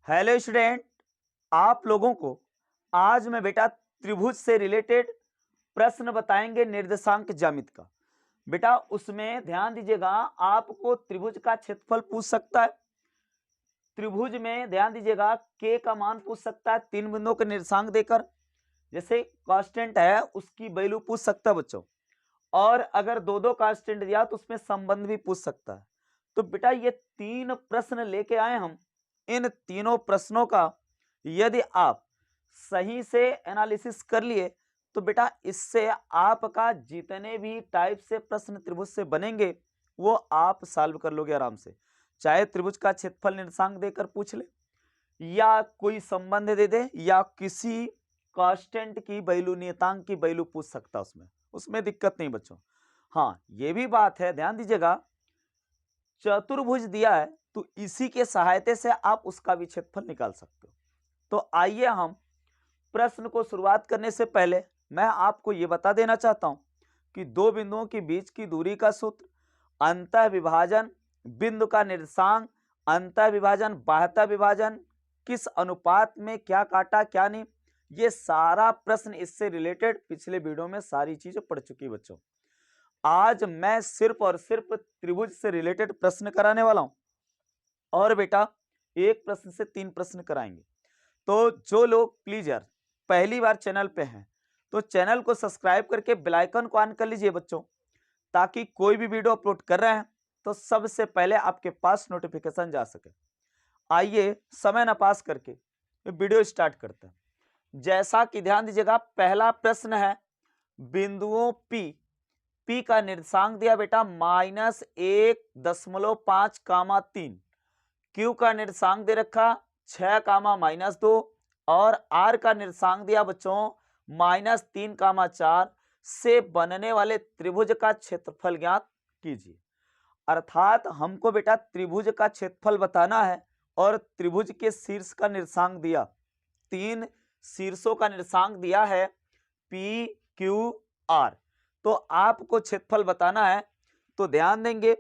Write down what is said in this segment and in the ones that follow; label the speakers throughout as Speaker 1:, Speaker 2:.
Speaker 1: Hello student, आप लोगों को आज मैं बेटा त्रिभुज से रिलेटेड प्रश्न बताएंगे निर्देशांक ज्यामिति का। बेटा उसमें ध्यान दीजिएगा, आपको त्रिभुज का क्षेत्रफल पूछ सकता है। त्रिभुज में ध्यान दीजिएगा के का मान पूछ सकता है, तीन बिंदुओं के निर्देशांक देकर, जैसे कांस्टेंट है उसकी वैल्यू पूछ सकता है बच्चों। और अगर दो दो कांस्टेंट दिया तो उसमें संबंध भी पूछ सकता है। तो बेटा ये तीन प्रश्न लेके आए हम। इन तीनों प्रश्नों का यदि आप सही से एनालिसिस कर लिए तो बेटा इससे आपका जितने भी टाइप से प्रश्न त्रिभुज से बनेंगे वो आप सॉल्व कर लोगे आराम से। चाहे त्रिभुज का क्षेत्रफल निर्देशांक देकर पूछ ले, या कोई संबंध दे दे, या किसी कांस्टेंट की वैल्यू, नियतांक की वैल्यू पूछ सकता है उसमें दिक्कत नहीं बच्चों। हाँ, ये भी बात है, ध्यान दीजिएगा, चतुर्भुज दिया है तो इसी के सहायता से आप उसका भी क्षेत्रफल निकाल सकते हो। तो आइए हम प्रश्न को शुरुआत करने से पहले मैं आपको यह बता देना चाहता हूं कि दो बिंदुओं के बीच की दूरी का सूत्र, अंतः विभाजन, बिंदु का निर्देशांक, अंतः विभाजन, बाह्यतः विभाजन, किस अनुपात में क्या काटा क्या नहीं, ये सारा प्रश्न इससे रिलेटेड पिछले वीडियो में सारी चीजें पढ़ चुकी बच्चों। आज मैं सिर्फ और सिर्फ त्रिभुज से रिलेटेड प्रश्न कराने वाला हूं, और बेटा एक प्रश्न से तीन प्रश्न कराएंगे। तो जो लोग प्लीज यार पहली बार चैनल पे हैं तो चैनल को सब्सक्राइब करके बेल आइकन को ऑन कर लीजिए बच्चों, ताकि कोई भी वीडियो अपलोड कर रहे हैं तो सबसे पहले आपके पास नोटिफिकेशन जा सके। आइए समय न पास करके वीडियो स्टार्ट करते हैं। जैसा कि ध्यान दीजिएगा, पहला प्रश्न है, बिंदुओं P का निर्देशांक दिया बेटा -1.5, Q का निर्देशांक दे रखा 6, -2, और R का निर्देशांक दिया बच्चों -3, 4 से बनने वाले त्रिभुज का क्षेत्रफल ज्ञात कीजिए। अर्थात हमको बेटा त्रिभुज का क्षेत्रफल बताना है और त्रिभुज के शीर्ष का निर्देशांक दिया, तीन शीर्षों का निर्देशांक दिया है P, Q, R। तो आपको क्षेत्रफल बताना है। तो ध्यान देंगे,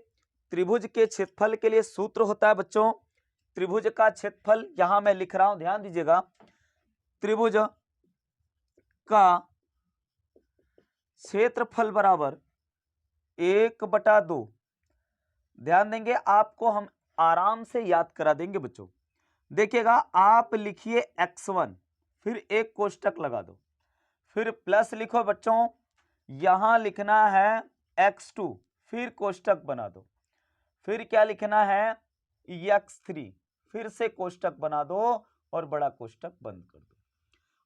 Speaker 1: त्रिभुज के क्षेत्रफल के लिए सूत्र होता है बच्चों, त्रिभुज का क्षेत्रफल यहां मैं लिख रहा हूं, ध्यान दीजिएगा, त्रिभुज का क्षेत्रफल बराबर 1/2। ध्यान देंगे, आपको हम आराम से याद करा देंगे बच्चों। देखिएगा, आप लिखिए x1, फिर एक कोष्टक लगा दो, फिर प्लस लिखो बच्चों, यहां लिखना है x2, फिर कोष्टक बना दो, फिर क्या लिखना है x3, फिर से कोष्टक बना दो और बड़ा कोष्टक बंद कर दो।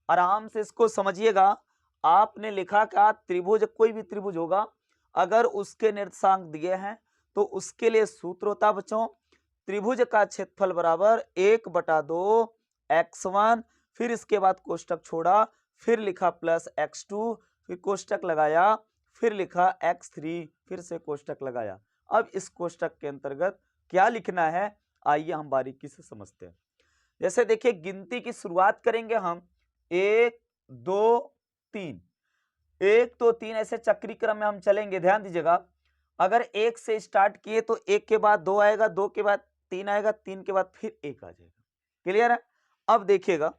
Speaker 1: आराम से इसको समझिएगा। आपने लिखा क्या, त्रिभुज, कोई भी त्रिभुज होगा, अगर उसके निर्देशांक दिए हैं तो उसके लिए सूत्र होता है बच्चों, त्रिभुज का क्षेत्रफल बराबर 1/2 x1, फिर इसके बाद कोष्टक छोड़ा, फिर लिखा प्लस x2, फिर कोष्टक लगाया, फिर लिखा x3, फिर से कोष्टक लगाया। अब इस कोष्टक के अंतर्गत क्या लिखना है, आइए हम बारीकी से समझते हैं। जैसे देखिए, गिनती की शुरुआत करेंगे हम 1, 2, 3, 1, 2, 3 ऐसे चक्री क्रम में हम चलेंगे। ध्यान दीजिएगा, अगर 1 से स्टार्ट किए तो 1 के बाद 2 आएगा, 2 के बाद 3 आएगा, 3 के बाद फिर 1 आ जाएगा। क्लियर है? अब देखिएगा,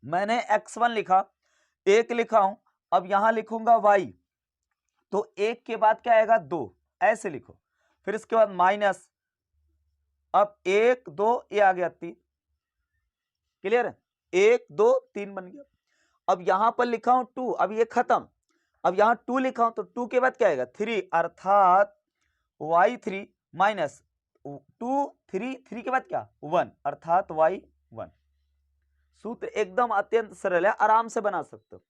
Speaker 1: मैंने x1 लिखा, 1 लिखा हूं, अब यहां लिखूंगा y, तो 1 के बाद क्या आएगा 2, ऐसे लिखो, फिर इसके बाद माइनस, अब 1, 2, ये आ गया 3। क्लियर है? 1, 2, 3 बन गया। अब यहां पर लिखा हूं 2, अब ये खत्म, अब यहां 2 लिखा हूं तो 2 के बाद क्या आएगा 3, अर्थात y3 माइनस 2, 3 के बाद क्या 1, अर्थात y1। सूत्र एकदम अत्यंत सरल है, आराम से बना सकते हो।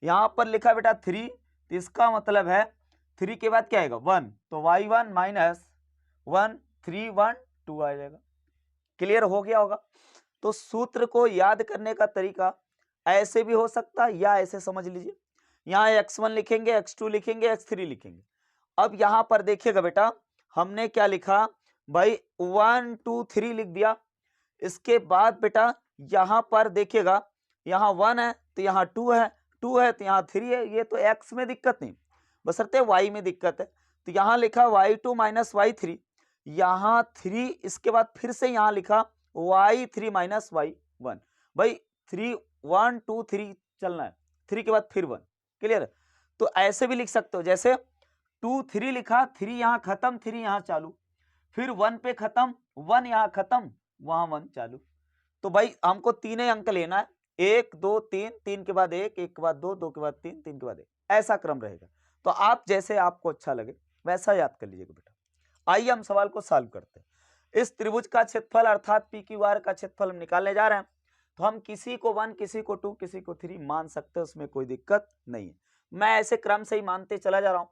Speaker 1: यहां पर लिखा बेटा 3, तो इसका मतलब है 3 के बाद क्या आएगा 1, तो y1 माइनस 1, 3, 1, 2 आ जाएगा। क्लियर हो गया होगा? तो सूत्र को याद करने का तरीका ऐसे भी हो सकता है या ऐसे समझ लीजिए, यहां x1 लिखेंगे, x2 लिखेंगे, x3 लिखेंगे। अब यहां पर देखिएगा बेटा, हमने क्या लिखा भाई, 1, 2, 3 लिख दिया। इसके बाद बेटा यहां पर देखिएगा, यहां 1 है तो यहां 2 है, 2 है तो यहां 3 है, ये तो x में दिक्कत नहीं, बशर्ते y में दिक्कत है। तो यहां लिखा y2 माइनस y3, यहां 3, इसके बाद फिर से यहां लिखा y3 माइनस y1। भाई 3 1 2 3 चलना है, 3 के बाद फिर 1। क्लियर? तो ऐसे भी लिख सकते हो, जैसे 2 3 लिखा, 3 यहाँ खत्म, 3 यहाँ चालू, फिर 1 पे खत्म, 1 यहाँ खत्म, वहां 1 चालू। तो भाई हमको तीन ही अंक लेना है, 1 2 3, 3 के बाद 1, 1 के बाद 2, 2 के बाद 3, 3 के बाद 1, ऐसा क्रम रहेगा। तो आप जैसे आपको अच्छा लगे वैसा याद कर लीजिएगा बेटा। आइए हम सवाल को सॉल्व करते हैं। इस त्रिभुज का क्षेत्रफल अर्थात पी क्यू आर का क्षेत्रफल हम निकालने जा रहे हैं। तो हम किसी को 1, किसी को 2, किसी को 3 मान सकते हैं, उसमें कोई दिक्कत नहीं है। मैं ऐसे क्रम से ही मानते चला जा रहा हूं।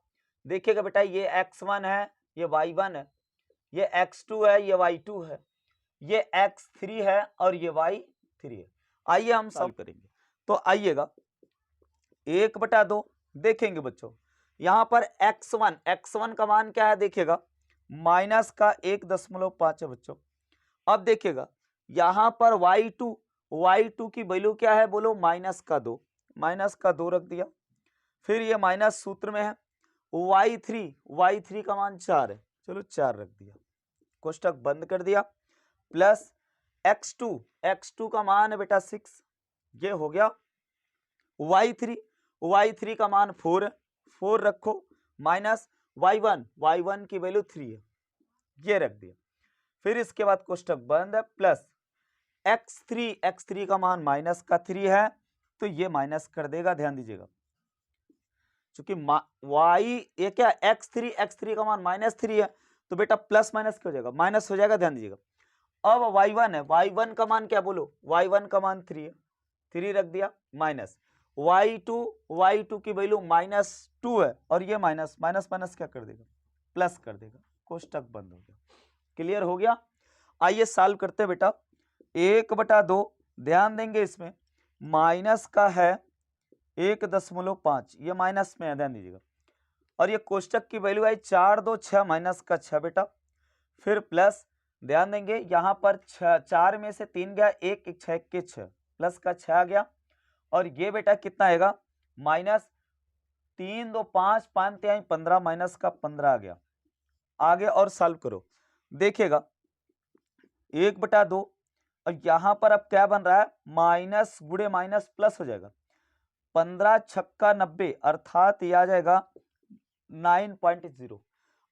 Speaker 1: देखिएगा बेटा, ये x1 है, ये y1 है, ये x2 है, ये y2 है, ये x3 है और ये y3 है। आइए हम सॉल्व करेंगे। तो आइएगा 1/2 देखेंगे बच्चों, यहां पर x1 का मान क्या है देखिएगा, माइनस का 1.5 है बच्चों। अब देखिएगा यहां पर y2 की वैल्यू क्या है बोलो, माइनस का 2 रख दिया। फिर ये माइनस सूत्र में है, y3 का मान 4 है, चलो 4 रख दिया, कोष्टक बंद कर दिया। प्लस x2 का मान है बेटा 6, ये हो गया। y3 का मान 4 है, 4 रखो, माइनस y1 की वैल्यू 3 है, ये रख दिया। फिर इसके बाद कोष्टक बंद है, प्लस x3 का मान माइनस का 3 है, तो ये माइनस कर देगा, ध्यान दीजिएगा। क्योंकि ये क्या x3 का मान -3 है, तो बेटा प्लस माइनस क्या हो जाएगा, माइनस हो जाएगा, ध्यान दीजिएगा। अब y1 है, y1 का मान क्या बोलो, y1 का मान 3 है, 3 रख दिया, माइनस y2 की वैल्यू -2 है, और ये माइनस क्या कर देगा, प्लस कर देगा, कोष्टक बंद हो गया। क्लियर हो गया? आइए सॉल्व करते हैं बेटा। 1/2 ध्यान देंगे, इसमें माइनस का है 1.5, ये माइनस में है, ध्यान दीजिएगा। और ये कोष्टक की वैल्यू आई 4 2 6 माइनस का 6 बेटा। फिर प्लस ध्यान देंगे, यहां पर 4 में से 3 गया, 1 1 6 के 6, प्लस का 6 आ गया। और ये बेटा कितना आएगा, माइनस 3 2 5 5 3 15, माइनस का 15 आ गया। आगे और सॉल्व करो, देखिएगा 1/2, और यहां पर अब क्या बन रहा है, माइनस गुणे माइनस प्लस हो जाएगा, 15 छक्का 90, अर्थात ये आ जाएगा 9.0,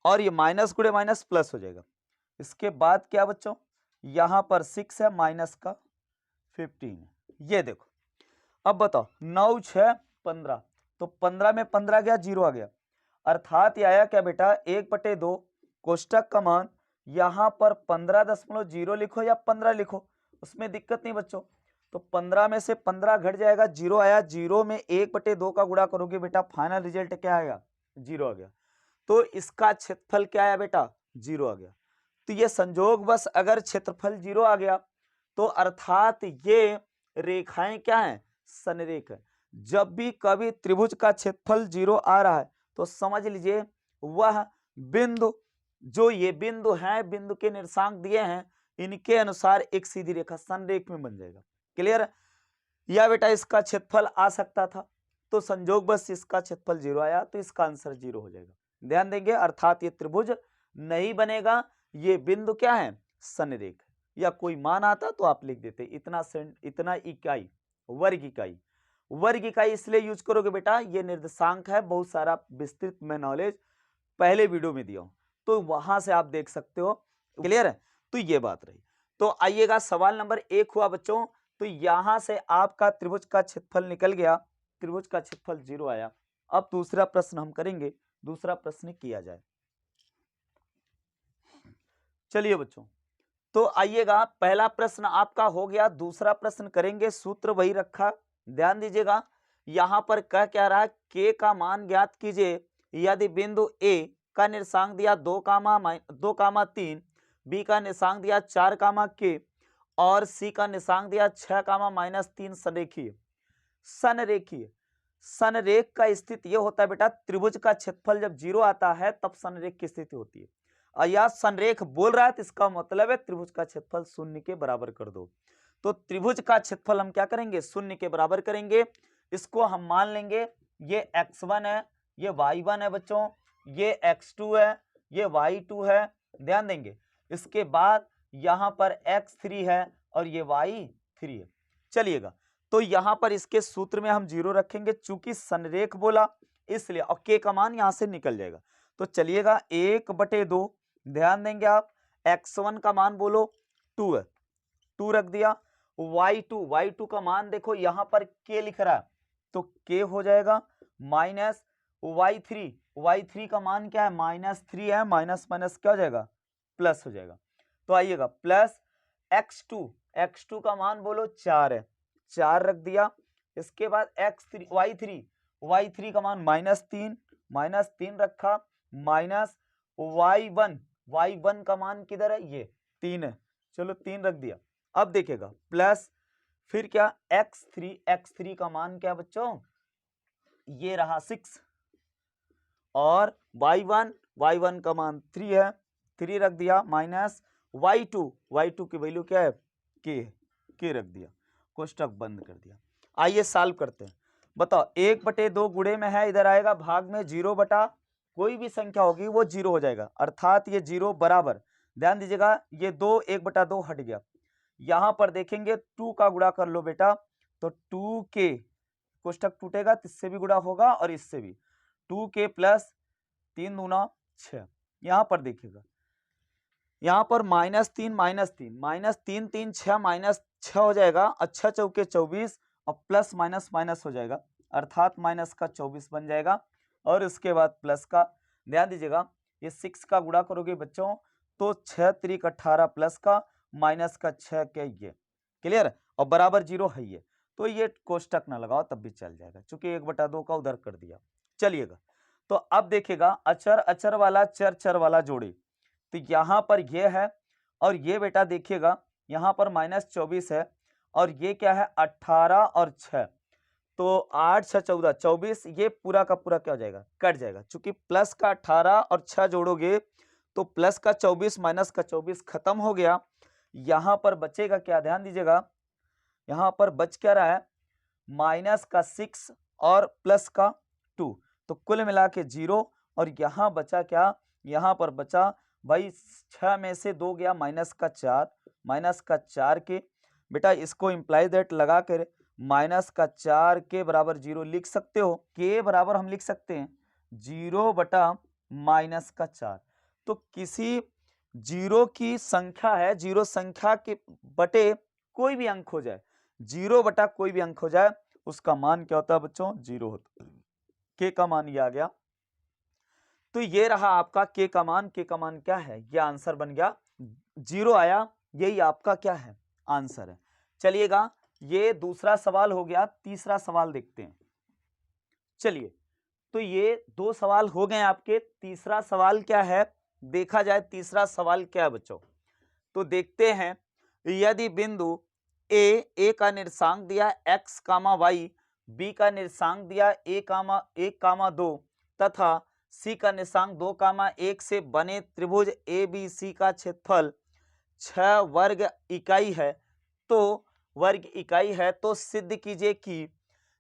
Speaker 1: और ये माइनस गुणे माइनस प्लस हो जाएगा। इसके बाद क्या बच्चों, यहां पर 6 है, माइनस का 15 है, ये देखो। अब बताओ 9 6 15, तो 15 में 15 गया, 0 आ गया, अर्थात ये आया क्या बेटा, 1/2। कोष्टक का मान यहां पर 15.0 लिखो या 15 लिखो, उसमें दिक्कत नहीं बच्चों। तो 15 में से 15 घट जाएगा, 0 आया, 0 में 1/2 का गुणा करोगे बेटा, फाइनल रिजल्ट क्या आएगा, 0 आ गया। तो इसका क्षेत्रफल क्या आया बेटा, 0 आ गया। तो ये संजोग बस, अगर क्षेत्रफल 0 आ गया तो अर्थात ये रेखाएं क्या हैं, सनरेख है। जब भी कभी त्रिभुज का क्षेत्रफल 0 आ रहा है तो समझ लीजिए वह बिंदु, जो ये बिंदु है, बिंदु के निर्देशांक दिए हैं, इनके अनुसार एक सीधी रेखा सनरेख में बन जाएगा। क्लियर? या बेटा इसका क्षेत्रफल आ सकता था, तो संजोग बस इसका क्षेत्रफल 0 आया, तो इसका आंसर 0 हो जाएगा। ध्यान देंगे, अर्थात ये त्रिभुज नहीं बनेगा, ये बिंदु क्या है, सनरेख। या कोई मान आता तो आप लिख देते इतना इकाई, वर्ग इकाई इसलिए यूज करोगे बेटा, ये निर्देशांक है, बहुत सारा विस्तृत में नॉलेज पहले वीडियो में दिया हूं, तो वहां से आप देख सकते हो। क्लियर है? तो ये बात रही। तो आइएगा, सवाल नंबर 1 हुआ बच्चों, तो यहां से आपका त्रिभुज का क्षेत्रफल निकल गया, त्रिभुज का क्षेत्रफल 0 आया। अब दूसरा प्रश्न हम करेंगे, दूसरा प्रश्न किया जाए। चलिए बच्चों, तो आइएगा, पहला प्रश्न आपका हो गया, दूसरा प्रश्न करेंगे, सूत्र वही रखा, ध्यान दीजिएगा। यहां पर क्या रहा है, के का मान ज्ञात कीजिए यदि बिंदु ए का निर्देशांक दिया 2,3, बी का निर्देशांक दिया 4, और सी का निर्देशांक दिया 6, -3 सनरेखीय। सनरेख का स्थिति यह होता है बेटा, त्रिभुज का क्षेत्रफल जब 0 आता है तब सनरेख की स्थिति होती है। और यह सनरेख बोल रहा है तो इसका मतलब है त्रिभुज का क्षेत्रफल 0 के बराबर कर दो। तो त्रिभुज का क्षेत्रफल हम क्या करेंगे, 0 के बराबर करेंगे। इसको हम मान लेंगे, ये x1 है, ये y1 है बच्चों, ये x2 है, ये y2 है, ध्यान देंगे। इसके बाद यहाँ पर x3 है और ये y3 है। चलिएगा, तो यहाँ पर इसके सूत्र में हम 0 रखेंगे, चूंकि संरेख बोला इसलिए, और k का मान यहाँ से निकल जाएगा। तो चलिएगा 1/2, ध्यान देंगे आप, x1 का मान बोलो 2 है, 2 रख दिया। y2 का मान देखो यहाँ पर k लिख रहा है, तो k हो जाएगा माइनस y3 का मान क्या है, -3 है, माइनस माइनस क्या हो जाएगा, प्लस हो जाएगा। तो आइएगा प्लस x2 का मान बोलो 4 है, 4 रख दिया। इसके बाद y3 का मान -3 रखा, माइनस y1 का मान किधर है, ये 3 है, चलो 3 रख दिया। अब देखिएगा प्लस फिर क्या x3 का मान क्या बच्चों, ये रहा 6, और y1 का मान 3 है, 3 रख दिया, माइनस y2 की वैल्यू क्या है, k रख दिया, कोष्टक बंद कर दिया। आइए सॉल्व करते हैं। बताओ 1/2 गुणे में है, इधर आएगा भाग में 0 बटा कोई भी संख्या होगी वो 0 हो जाएगा, अर्थात ये 0 बराबर, ध्यान दीजिएगा ये 2 1/2 हट गया। यहां पर देखेंगे 2 का गुणा कर लो बेटा, तो 2k, कोष्टक टूटेगा तो इससे भी गुणा होगा और इससे भी, 2k प्लस 3 दूना 6। यहां पर देखिएगा, यहां पर -3 -3 3 6 -6 हो जाएगा, अच्छा चौके 24 और प्लस माइनस माइनस हो जाएगा, अर्थात माइनस का 24 बन जाएगा, और उसके बाद प्लस का, ध्यान दीजिएगा ये 6 का गुणा करोगे बच्चों तो 6 3 18 प्लस का माइनस का 6 के, ये क्लियर, और बराबर 0 है ये, तो ये कोष्टक ना लगाओ तब भी चल जाएगा, चूंकि 1/2 का उधर कर दिया। चलिएगा, तो अब देखिएगा अचर वाला चर वाला जोड़े, तो यहां पर ये है और ये बेटा देखिएगा यहां पर -24 है, और ये क्या है 18 और 6, तो 8 6 14 24, ये पूरा का पूरा क्या हो जाएगा, कट जाएगा, चूंकि प्लस का 18 और 6 जोड़ोगे तो प्लस का 24 माइनस का 24 खत्म हो गया। यहां पर बचेगा क्या, ध्यान दीजिएगा, यहां पर बच क्या रहा है, माइनस का 6 और प्लस का 2, तो कुल मिला के 0, और यहां बचा क्या, यहां पर बचा भाई 6 में से 2 गया माइनस का 4 के, बेटा इसको इंप्लाई दैट लगा कर -4 के बराबर 0 लिख सकते हो, के बराबर हम लिख सकते हैं 0 बटा -4। तो किसी जीरो की संख्या है, जीरो संख्या के बटे कोई भी अंक हो जाए, 0 बटा कोई भी अंक हो जाए, उसका मान क्या होता है बच्चों, 0 होता है। के का मान ये आ गया, तो ये रहा आपका के का मान क्या है, ये आंसर बन गया, 0 आया, यही आपका क्या है, आंसर है। चलिएगा ये दूसरा सवाल हो गया, तीसरा सवाल देखते हैं। चलिए, तो ये 2 सवाल हो गए आपके, तीसरा सवाल क्या है, देखा जाए तीसरा सवाल क्या है बच्चों, तो देखते हैं, यदि बिंदु ए का निर्देशांक दिया x, y, बी का निर्देशांक दिया 1, 2 तथा सी का निर्देशांक 2, 1 से बने त्रिभुज ABC का क्षेत्रफल 6 वर्ग इकाई है, तो सिद्ध कीजिए कि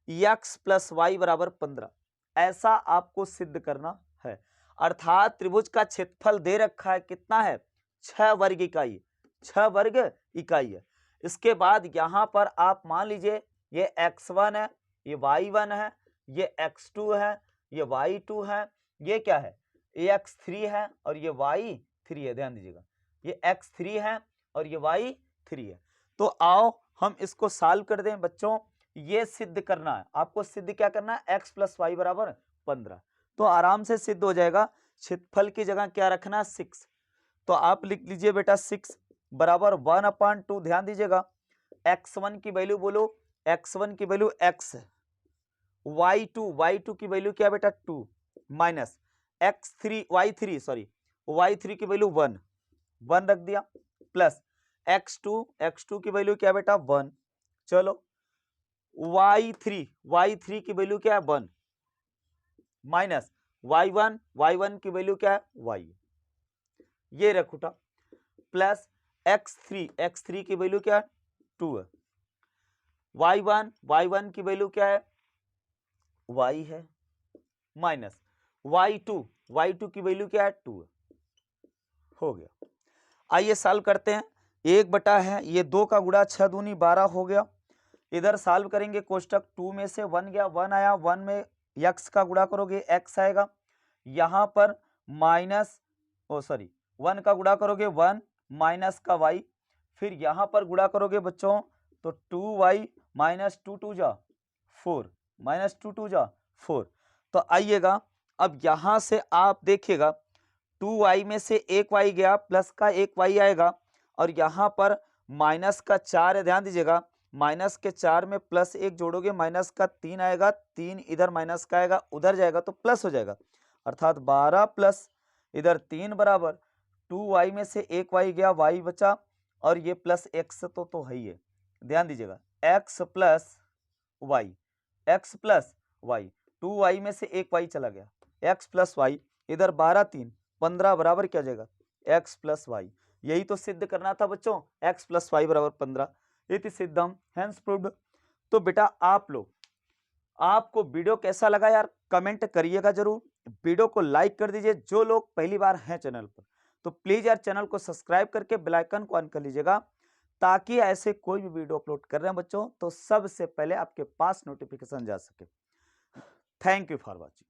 Speaker 1: x + y = 15, ऐसा आपको सिद्ध करना है, अर्थात त्रिभुज का क्षेत्रफल दे रखा है, कितना है, 6 वर्ग इकाई, 6 वर्ग इकाई है। इसके बाद यहां पर आप मान लीजिए ये x1 है, ये y1 है, ये x2 है, ये y2 है, ये क्या है, ये x3 है और ये y3 है, ध्यान दीजिएगा ये x3 है और ये y3 है। तो आओ हम इसको सॉल्व कर दें बच्चों, ये सिद्ध करना है आपको, सिद्ध क्या करना है, x + y = 15, तो आराम से सिद्ध हो जाएगा। क्षेत्रफल की जगह क्या रखना है, 6, तो आप लिख लीजिए बेटा 6 बराबर 1/2, ध्यान दीजिएगा x1 की वैल्यू बोलो, x1 की वैल्यू x है, y2 की वैल्यू क्या बेटा 2, माइनस y3 की वैल्यू 1 रख दिया, प्लस x2 की वैल्यू क्या बेटा 1, चलो y3 की वैल्यू क्या है 1, माइनस y1 की वैल्यू क्या है y, ये रखूटा, प्लस x3 की वैल्यू क्या है 2 है, y1 की वैल्यू क्या है y है, माइनस y2 की वैल्यू क्या है 2 है, हो गया। आइए सॉल्व करते हैं, 1 है, ये 2 का गुणा 6 दूनी 12 हो गया। इधर सॉल्व करेंगे, कोष्टक 2 में से 1 गया, 1 आया, 1 में x का गुणा करोगे x आएगा, यहाँ पर माइनस 1 का गुणा करोगे 1 माइनस का y, फिर यहाँ पर गुणा करोगे बच्चों तो 2y माइनस 2 2 जा 4 माइनस 2 2 जा 4। तो आइएगा अब यहाँ से आप देखिएगा 2y में से 1y गया, प्लस का 1y आएगा, और यहाँ पर माइनस का 4 है, ध्यान दीजिएगा माइनस के 4 में प्लस 1 जोड़ोगे माइनस का 3 आएगा, 3 इधर माइनस का आएगा, उधर जाएगा तो प्लस हो जाएगा, अर्थात 12 प्लस इधर 3 बराबर 2y में से 1y गया, y बचा, और ये प्लस x तो है ही है, ध्यान दीजिएगा x प्लस वाई, 2y में से 1y चला गया, x प्लस वाई, इधर 12 3 15 बराबर क्या हो जाएगा x प्लस वाई। यही तो सिद्ध करना था बच्चों, x प्लस वाई बराबर 15, इति सिद्धम हेंस प्रूव्ड। तो बेटा आप लोग, आपको वीडियो कैसा लगा यार कमेंट करिएगा जरूर, वीडियो को लाइक कर दीजिए, जो लोग पहली बार हैं चैनल पर तो प्लीज यार चैनल को सब्सक्राइब करके बेल आइकन को ऑन कर लीजिएगा, ताकि ऐसे कोई भी वीडियो अपलोड कर रहे हैं बच्चों तो सबसे पहले आपके पास नोटिफिकेशन जा सके। Thank you for watching.